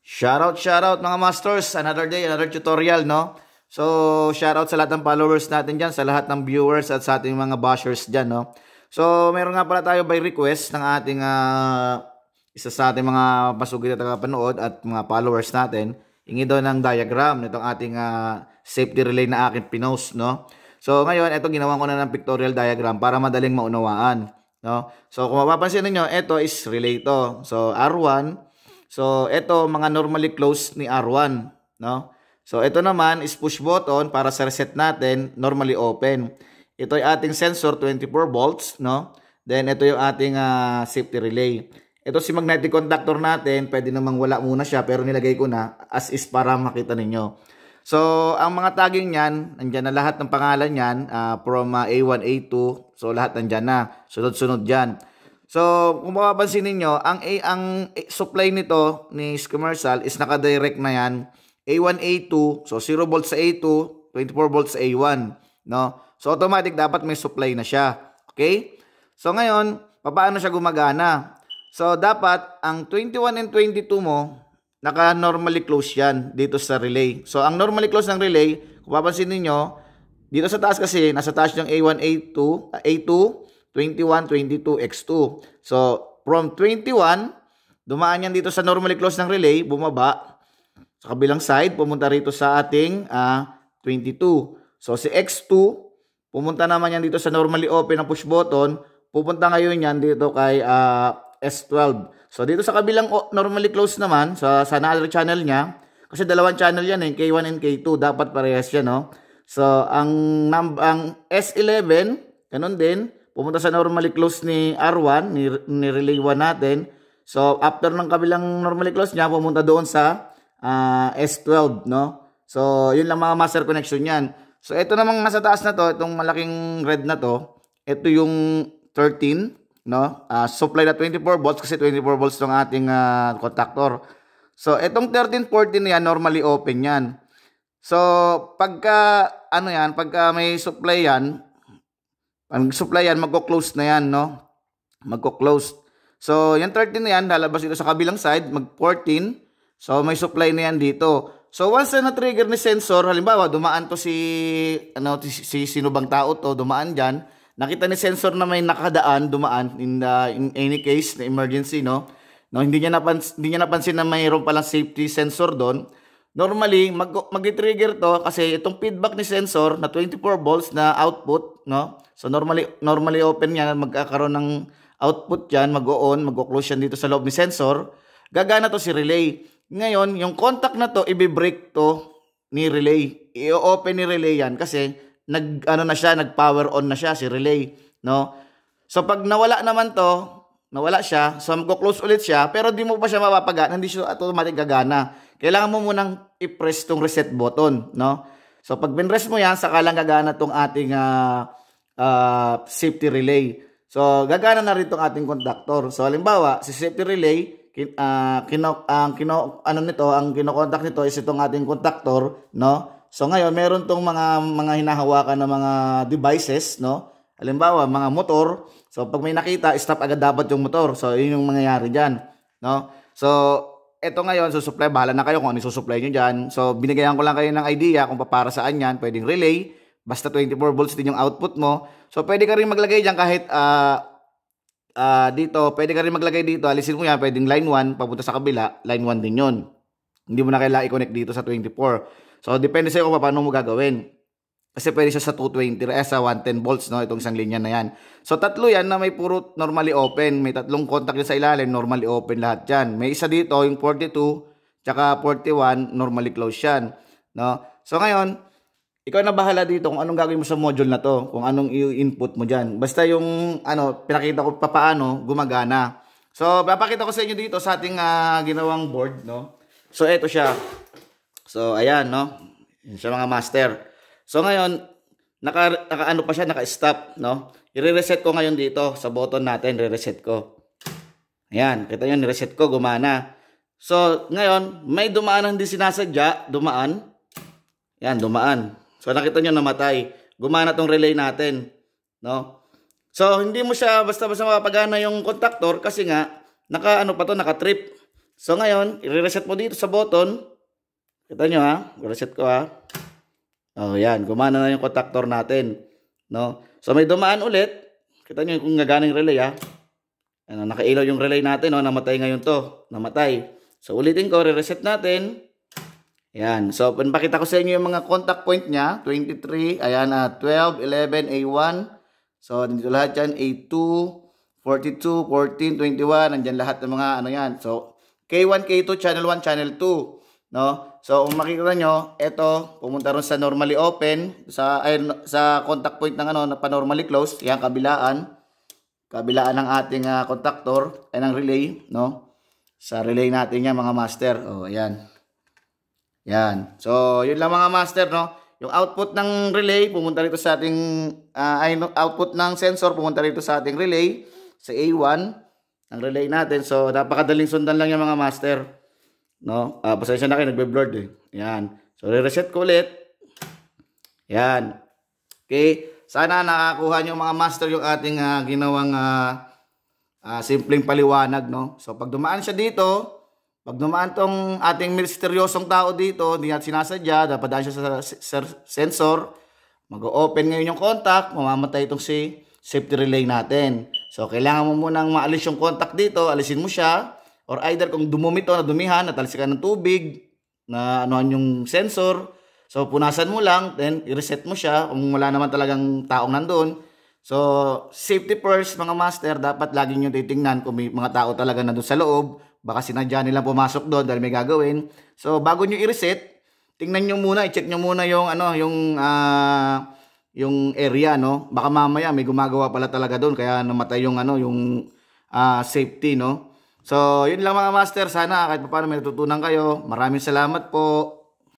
Shoutout mga masters. Another day, another tutorial, no? So, shoutout sa lahat ng followers natin dyan, sa lahat ng viewers at sa ating mga bashers dyan, no? So, meron nga pala tayo by request ng ating isa sa ating mga pasugid at tagapanood at mga followers natin. Hingi doon ng diagram nitong ating safety relay na akin pinost, no? So, ngayon, ito ginawa ko na ng pictorial diagram para madaling maunawaan, no? So, kung mapapansin niyo, ito is relay to. So, R1. So, ito mga normally closed ni R1, no? So, ito naman is push button para sa reset natin, normally open. Ito ay ating sensor 24 volts, no? Then ito yung ating safety relay. Ito si magnetic contactor natin, pwede namang wala muna siya pero nilagay ko na as is para makita ninyo. So, ang mga tagging niyan, nandiyan na lahat ng pangalan niyan from A1, A2. So, lahat nandiyan na. Sunod-sunod diyan. So, kung mapapansin ninyo, ang supply nito ni commercial is naka-direct na yan. A1, A2, so 0 volts sa A2, 24 volts sa A1, no? So, automatic dapat may supply na siya. Okay? So, ngayon, paano siya gumagana? So, dapat ang 21 and 22 mo, naka-normally close yan dito sa relay. So, ang normally close ng relay, kung mapapansin ninyo, dito sa taas kasi, nasa taas yung A1, A2, 21, 22, X2. So, from 21, dumaan yan dito sa normally close ng relay, bumaba. Sa kabilang side, pumunta rito sa ating 22. So, si X2, pumunta naman yan dito sa normally open na push button. Pupunta ngayon yan dito kay S12. So, dito sa kabilang normally close naman, sa another channel niya, kasi dalawang channel yan, K1 and K2, dapat parehas yan, no? So, ang S11, ganun din, pumunta sa normally close ni R1, ni relay 1 natin. So, after ng kabilang normally close niya, pumunta doon sa S12, no? So, yun lang mga master connection yan. So, ito namang nasa taas na to, itong malaking red na to, ito yung 13, no? Supply na 24 volts kasi 24 volts ng ating contactor. So, itong 13, 14 yan, normally open yan. So, pagka may supply yan, magko-close na yan, no? Magko-close. So, yung 13 na yan, lalabas dito sa kabilang side, mag-14. So, may supply na yan dito. So, once na na-trigger ni sensor, halimbawa, dumaan to sino bang tao to, dumaan dyan. Nakita ni sensor na may nakadaan, dumaan, in any case, na emergency, no? No, hindi niya napansin na mayroon palang safety sensor doon. Normally, mag-trigger to kasi itong feedback ni sensor na 24 volts na output, no? So, normally open yan, magkakaroon ng output yan, mag-on, mag-close yan dito sa loob ni sensor. Gagana to si relay. Ngayon, yung contact na to, i-break to ni relay. I-open ni relay yan kasi nag-power on na siya si relay, no? So, pag nawala naman to, nawala siya, so mag-close ulit siya, pero di mo pa siya mapapagana, hindi siya automatic gagana. Kailangan mo munang i-press tong reset button, no? So, pag binrest mo yan, saka lang gagana tong ating safety relay. So, gagana na rin tong ating contactor. So, halimbawa, si safety relay, ang kinokontak nito is itong ating contactor, no? So, ngayon, meron tong mga hinahawakan na mga devices, no? Halimbawa, mga motor. So, pag may nakita, stop agad dapat yung motor. So, yun yung mangyayari dyan, no? So, eto ngayon, susupply. Bahala na kayo kung ano susupply nyo dyan. So, binigyan ko lang kayo ng idea kung para saan yan. Pwedeng relay. Basta 24 volts din yung output mo. So, pwede ka rin maglagay dyan kahit dito. Pwede ka rin maglagay dito. Alisin mo yan. Pwedeng line 1. Papunta sa kabila. Line 1 din yun. Hindi mo na kailangan i-connect dito sa 24. So, depende sa'yo kung paano mo gagawin. Kasi pwede siya sa 220, sa 110 volts, no? Itong isang linya na yan. So, tatlo yan na may puro normally open. May tatlong contact sa ilalim, normally open lahat yan. May isa dito, yung 42, tsaka 41, normally closed yan, no? So, ngayon, ikaw na bahala dito kung anong gagawin mo sa module na to, kung anong i-input mo dyan. Basta yung, pinakita ko paano gumagana. So, papakita ko sa inyo dito sa ating ginawang board, no? So, eto siya. So, ayan, no? Yun siya mga master. So, ngayon, naka-ano pa siya, naka-stop, no? I-reset ko ngayon dito sa button natin, re-reset ko. Ayan, kita nyo, ni-reset ko, gumana. So, ngayon, may dumaan hindi sinasadya, dumaan. Ayan, dumaan. So, nakita nyo, namatay. Gumana tong relay natin, no? So, hindi mo siya basta-basta mapapagana yung contactor kasi nga, naka-trip. So ngayon, i-reset mo dito sa button. Kita nyo ha, i-reset ko ha. Oh, yan, gumana na yung contactor natin, no? So may dumaan ulit. Kita nyo kung gagana yung relay ha. Ano, nakailaw yung relay natin, no? Namatay ngayon to, namatay. So ulitin ko, re-reset natin. Yan. So pinapakita ko sa inyo yung mga contact point niya, 23, ayan 12, 11, A1. So dito lahat yan, A2, 42, 14, 21, nandiyan lahat ng mga ano yan. So K1, K2, channel 1, channel 2, no? So kung makikita nyo, ito pumunta ron sa normally open, sa contact point ng ano, na pa-normally close, yan kabilaan ng ating contactor ay ng relay, no? Sa relay natin yan mga master. Oh, ayan. Yan. So, yun lang mga master, no? Yung output ng relay pumunta rito sa ating output ng sensor pumunta rito sa ating relay sa A1 ang relay natin. So, napakadaling sundan lang yung mga master, no? Pasensya na kayo, nagbe-blurred eh. Yan. So, re-reset ko ulit. Yan. Okay. Sana nakakuha nyo mga master yung ating ginawang simpleng paliwanag, no? So, pag dumaan siya dito, pag dumaan tong ating misteryosong tao dito, hindi natin sinasadya, dapat daan siya sa sensor, mag-open ngayon yung contact, mamamatay itong safety relay natin. So, kailangan mo munang maalis yung contact dito, alisin mo siya, or either kung dumumi to, nadumihan, natalsikan ng tubig, na anuhan yung sensor, so punasan mo lang, then i-reset mo siya, kung wala naman talagang taong nandun. So, safety first mga master, dapat lagi nyo titingnan kung may mga tao talaga nandun sa loob, baka sinadya nilang pumasok doon dahil may gagawin. So, bago nyo i-reset, tingnan nyo muna, i-check nyo muna yung, yung area, no? Baka mamaya may gumagawa pala talaga doon, kaya namatay yung, yung safety, no? So, yun lang mga master. Sana kahit paano may natutunan kayo. Maraming salamat po.